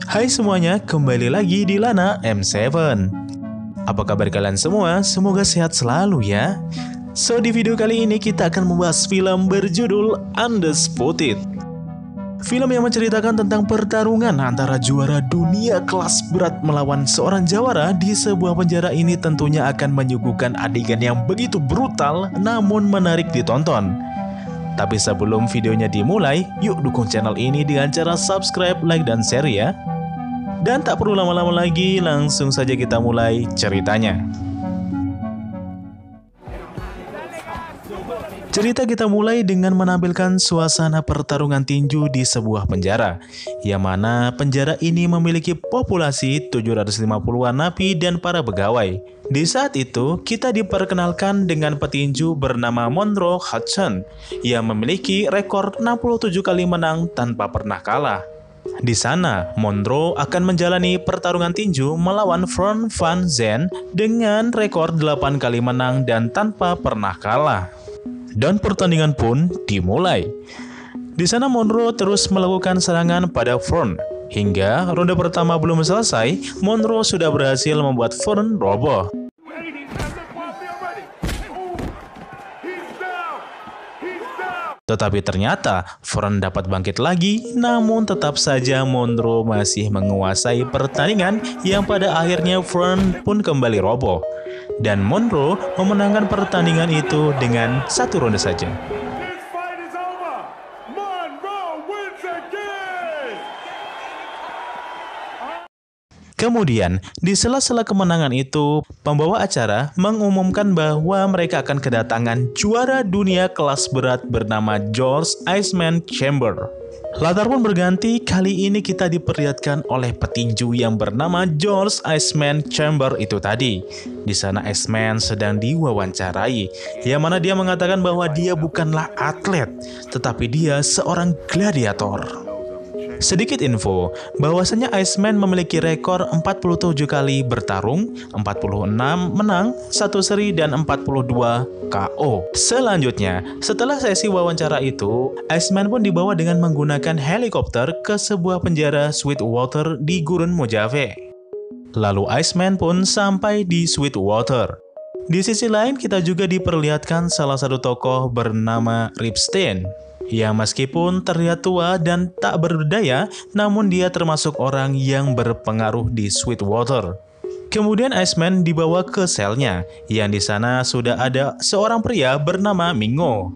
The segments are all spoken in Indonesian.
Hai semuanya, kembali lagi di Lana M7. Apa kabar kalian semua? Semoga sehat selalu ya. So, di video kali ini kita akan membahas film berjudul Undisputed. Film yang menceritakan tentang pertarungan antara juara dunia kelas berat melawan seorang jawara di sebuah penjara. Ini tentunya akan menyuguhkan adegan yang begitu brutal namun menarik ditonton. Tapi sebelum videonya dimulai, yuk dukung channel ini dengan cara subscribe, like, dan share ya. Dan tak perlu lama-lama lagi, langsung saja kita mulai ceritanya. Cerita kita mulai dengan menampilkan suasana pertarungan tinju di sebuah penjara, yang mana penjara ini memiliki populasi 750-an napi dan para pegawai. Di saat itu, kita diperkenalkan dengan petinju bernama Monroe Hudson, yang memiliki rekor 67 kali menang tanpa pernah kalah. Di sana, Monroe akan menjalani pertarungan tinju melawan Vern Van Zant dengan rekor 8 kali menang dan tanpa pernah kalah. Dan pertandingan pun dimulai. Di sana Monroe terus melakukan serangan pada Vern. Hingga ronde pertama belum selesai, Monroe sudah berhasil membuat Vern roboh. Tetapi ternyata Vern dapat bangkit lagi, namun tetap saja Monroe masih menguasai pertandingan yang pada akhirnya Vern pun kembali roboh. Dan Monroe memenangkan pertandingan itu dengan 1 ronde saja. Kemudian, di sela-sela kemenangan itu, pembawa acara mengumumkan bahwa mereka akan kedatangan juara dunia kelas berat bernama George Iceman Chambers. Latar pun berganti, kali ini kita diperlihatkan oleh petinju yang bernama George Iceman Chambers itu tadi. Di sana Iceman sedang diwawancarai, yang mana dia mengatakan bahwa dia bukanlah atlet, tetapi dia seorang gladiator. Sedikit info, bahwasanya Iceman memiliki rekor 47 kali bertarung, 46 menang, 1 seri, dan 42 KO. Selanjutnya, setelah sesi wawancara itu, Iceman pun dibawa dengan menggunakan helikopter ke sebuah penjara Sweetwater di Gurun Mojave. Lalu Iceman pun sampai di Sweetwater. Di sisi lain, kita juga diperlihatkan salah satu tokoh bernama Ripstein, yang meskipun terlihat tua dan tak berdaya, namun dia termasuk orang yang berpengaruh di Sweetwater. Kemudian Iceman dibawa ke selnya, yang di sana sudah ada seorang pria bernama Mingo.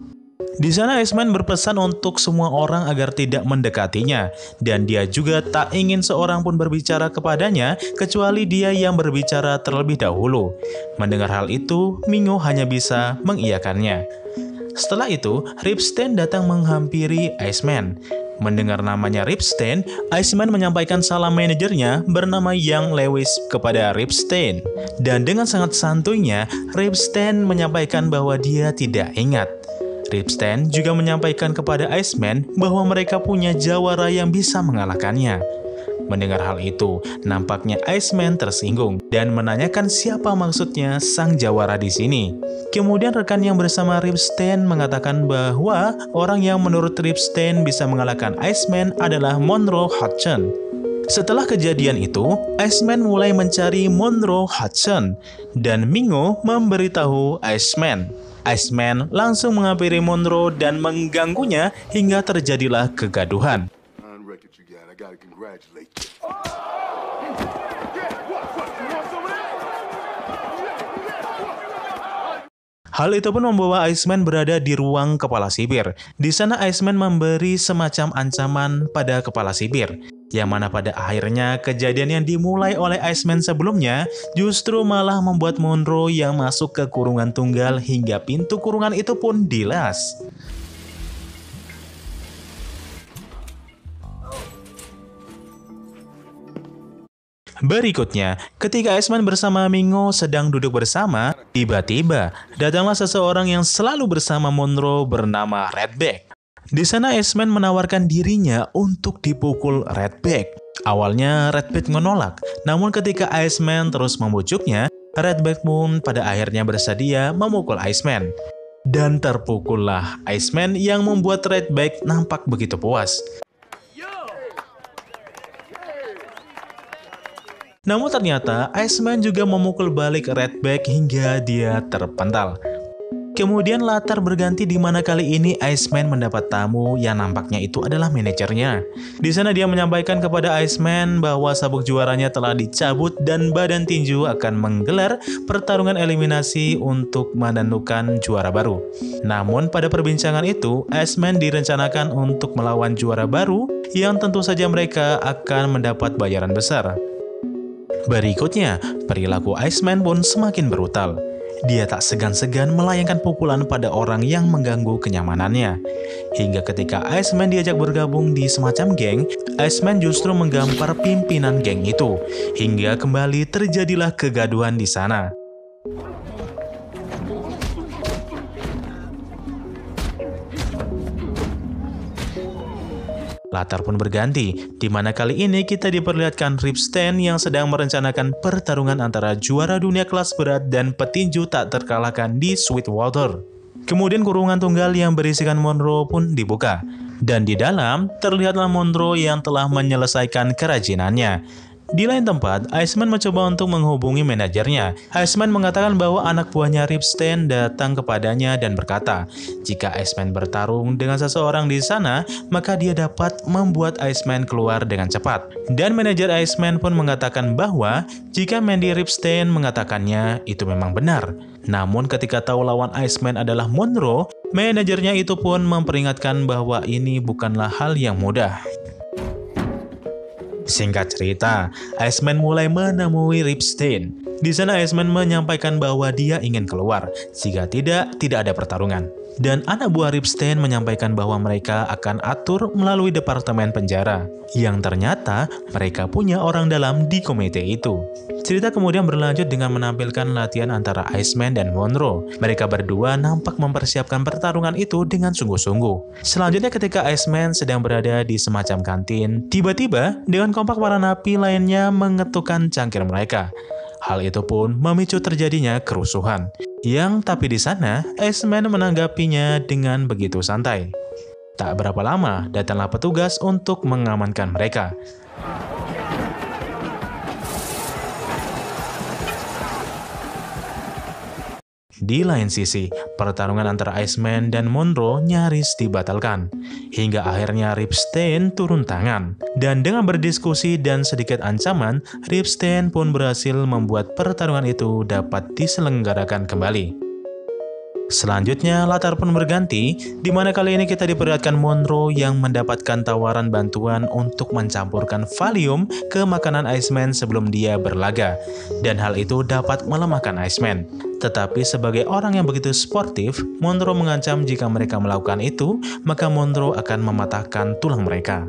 Di sana Iceman berpesan untuk semua orang agar tidak mendekatinya, dan dia juga tak ingin seorang pun berbicara kepadanya, kecuali dia yang berbicara terlebih dahulu. Mendengar hal itu, Mingo hanya bisa mengiyakannya. Setelah itu, Ripstein datang menghampiri Iceman. Mendengar namanya Ripstein, Iceman menyampaikan salam manajernya bernama Young Lewis kepada Ripstein. Dan dengan sangat santuinya, Ripstein menyampaikan bahwa dia tidak ingat. Ripstein juga menyampaikan kepada Iceman bahwa mereka punya jawara yang bisa mengalahkannya. Mendengar hal itu, nampaknya Iceman tersinggung dan menanyakan siapa maksudnya sang jawara di sini. Kemudian rekan yang bersama Ripstein mengatakan bahwa orang yang menurut Ripstein bisa mengalahkan Iceman adalah Monroe Hudson. Setelah kejadian itu, Iceman mulai mencari Monroe Hudson dan Mingo memberitahu Iceman. Iceman langsung menghampiri Monroe dan mengganggunya hingga terjadilah kegaduhan. Hal itu pun membawa Iceman berada di ruang kepala sipir. Di sana Iceman memberi semacam ancaman pada kepala sipir, yang mana pada akhirnya kejadian yang dimulai oleh Iceman sebelumnya justru malah membuat Monroe yang masuk ke kurungan tunggal hingga pintu kurungan itu pun dilas. Berikutnya, ketika Iceman bersama Mingo sedang duduk bersama, tiba-tiba datanglah seseorang yang selalu bersama Monroe bernama Redback. Di sana Iceman menawarkan dirinya untuk dipukul Redback. Awalnya Redback menolak, namun ketika Iceman terus membujuknya, Redback pun pada akhirnya bersedia memukul Iceman. Dan terpukullah Iceman yang membuat Redback nampak begitu puas. Namun ternyata Iceman juga memukul balik Redback hingga dia terpental. Kemudian latar berganti di mana kali ini Iceman mendapat tamu yang nampaknya itu adalah manajernya. Di sana dia menyampaikan kepada Iceman bahwa sabuk juaranya telah dicabut dan badan tinju akan menggelar pertarungan eliminasi untuk menentukan juara baru. Namun pada perbincangan itu, Iceman direncanakan untuk melawan juara baru yang tentu saja mereka akan mendapat bayaran besar. Berikutnya, perilaku Iceman pun semakin brutal. Dia tak segan-segan melayangkan pukulan pada orang yang mengganggu kenyamanannya. Hingga ketika Iceman diajak bergabung di semacam geng, Iceman justru menggampar pimpinan geng itu. Hingga kembali terjadilah kegaduhan di sana. Latar pun berganti, di mana kali ini kita diperlihatkan Rip Stan yang sedang merencanakan pertarungan antara juara dunia kelas berat dan petinju tak terkalahkan di Sweetwater. Kemudian kurungan tunggal yang berisikan Monroe pun dibuka, dan di dalam terlihatlah Monroe yang telah menyelesaikan kerajinannya. Di lain tempat, Iceman mencoba untuk menghubungi manajernya. Iceman mengatakan bahwa anak buahnya Rip Stan datang kepadanya dan berkata, jika Iceman bertarung dengan seseorang di sana, maka dia dapat membuat Iceman keluar dengan cepat. Dan manajer Iceman pun mengatakan bahwa jika Mandy Rip Stan mengatakannya, itu memang benar. Namun ketika tahu lawan Iceman adalah Monroe, manajernya itu pun memperingatkan bahwa ini bukanlah hal yang mudah. Singkat cerita, Iceman mulai menemui Rip Stan. Di sana Iceman menyampaikan bahwa dia ingin keluar, jika tidak ada pertarungan. Dan anak buah Rip Stan menyampaikan bahwa mereka akan atur melalui departemen penjara, yang ternyata mereka punya orang dalam di komite itu. Cerita kemudian berlanjut dengan menampilkan latihan antara Iceman dan Monroe. Mereka berdua nampak mempersiapkan pertarungan itu dengan sungguh-sungguh. Selanjutnya ketika Iceman sedang berada di semacam kantin, tiba-tiba dengan kompak para napi lainnya mengetukkan cangkir mereka. Hal itu pun memicu terjadinya kerusuhan. Tapi di sana, Iceman menanggapinya dengan begitu santai. Tak berapa lama, datanglah petugas untuk mengamankan mereka. Di lain sisi, pertarungan antara Iceman dan Monroe nyaris dibatalkan. Hingga akhirnya Rip Stan turun tangan. Dan dengan berdiskusi dan sedikit ancaman, Rip Stan pun berhasil membuat pertarungan itu dapat diselenggarakan kembali. Selanjutnya, latar pun berganti, di mana kali ini kita diperlihatkan Monroe yang mendapatkan tawaran bantuan untuk mencampurkan Valium ke makanan Iceman sebelum dia berlaga. Dan hal itu dapat melemahkan Iceman. Tetapi sebagai orang yang begitu sportif, Monroe mengancam jika mereka melakukan itu, maka Monroe akan mematahkan tulang mereka.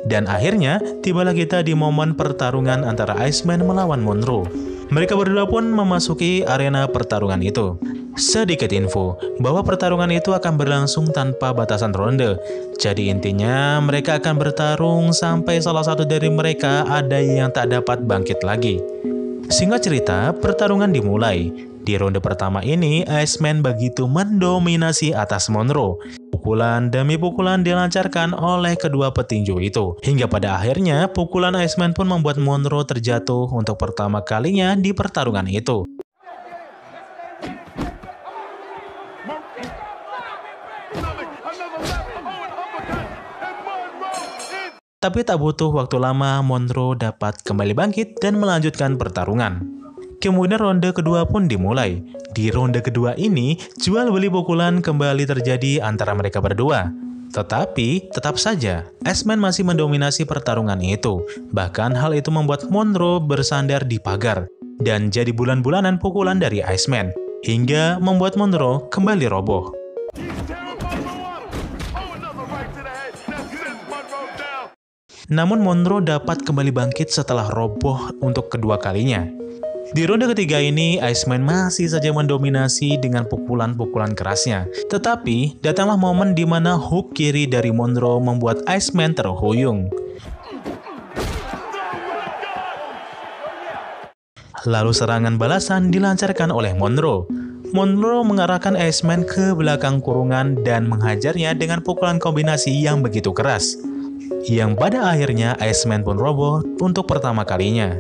Dan akhirnya, tibalah kita di momen pertarungan antara Iceman melawan Monroe. Mereka berdua pun memasuki arena pertarungan itu. Sedikit info, bahwa pertarungan itu akan berlangsung tanpa batasan ronde. Jadi intinya, mereka akan bertarung sampai salah satu dari mereka ada yang tak dapat bangkit lagi. Singkat cerita, pertarungan dimulai. Di ronde pertama ini, Iceman begitu mendominasi atas Monroe. Pukulan demi pukulan dilancarkan oleh kedua petinju itu. Hingga pada akhirnya, pukulan Iceman pun membuat Monroe terjatuh untuk pertama kalinya di pertarungan itu. Tapi tak butuh waktu lama, Monroe dapat kembali bangkit dan melanjutkan pertarungan. Kemudian ronde kedua pun dimulai. Di ronde kedua ini, jual beli pukulan kembali terjadi antara mereka berdua. Tetapi, tetap saja, Iceman masih mendominasi pertarungan itu. Bahkan hal itu membuat Monroe bersandar di pagar, dan jadi bulan-bulanan pukulan dari Iceman, hingga membuat Monroe kembali roboh. Namun Monroe dapat kembali bangkit setelah roboh untuk kedua kalinya. Di ronde ketiga ini, Iceman masih saja mendominasi dengan pukulan-pukulan kerasnya. Tetapi, datanglah momen di mana hook kiri dari Monroe membuat Iceman terhuyung. Lalu serangan balasan dilancarkan oleh Monroe. Monroe mengarahkan Iceman ke belakang kurungan dan menghajarnya dengan pukulan kombinasi yang begitu keras. yang pada akhirnya Iceman pun roboh untuk pertama kalinya.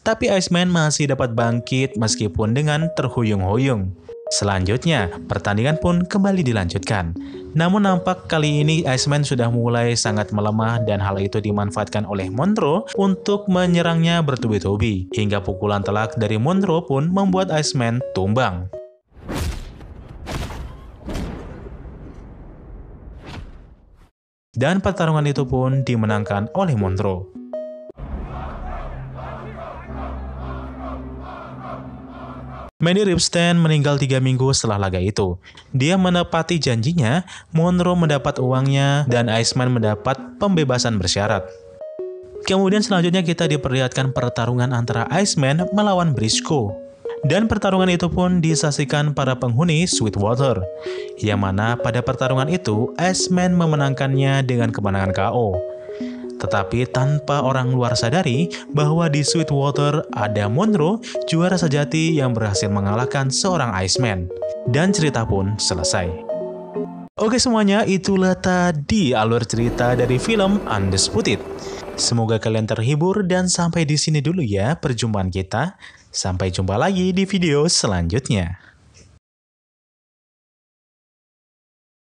Tapi Iceman masih dapat bangkit meskipun dengan terhuyung-huyung. Selanjutnya, pertandingan pun kembali dilanjutkan. Namun nampak kali ini Iceman sudah mulai sangat melemah dan hal itu dimanfaatkan oleh Monroe untuk menyerangnya bertubi-tubi. Hingga pukulan telak dari Monroe pun membuat Iceman tumbang. Dan pertarungan itu pun dimenangkan oleh Monroe. Mandy Ripstein meninggal 3 minggu setelah laga itu. Dia menepati janjinya, Monroe mendapat uangnya, dan Iceman mendapat pembebasan bersyarat. Kemudian selanjutnya kita diperlihatkan pertarungan antara Iceman melawan Briscoe. Dan pertarungan itu pun disaksikan para penghuni Sweetwater, yang mana pada pertarungan itu Iceman memenangkannya dengan kemenangan KO. Tetapi tanpa orang luar sadari bahwa di Sweetwater ada Monroe, juara sejati yang berhasil mengalahkan seorang Iceman. Dan cerita pun selesai. Oke semuanya, itulah tadi alur cerita dari film Undisputed. Semoga kalian terhibur dan sampai di sini dulu ya perjumpaan kita. Sampai jumpa lagi di video selanjutnya.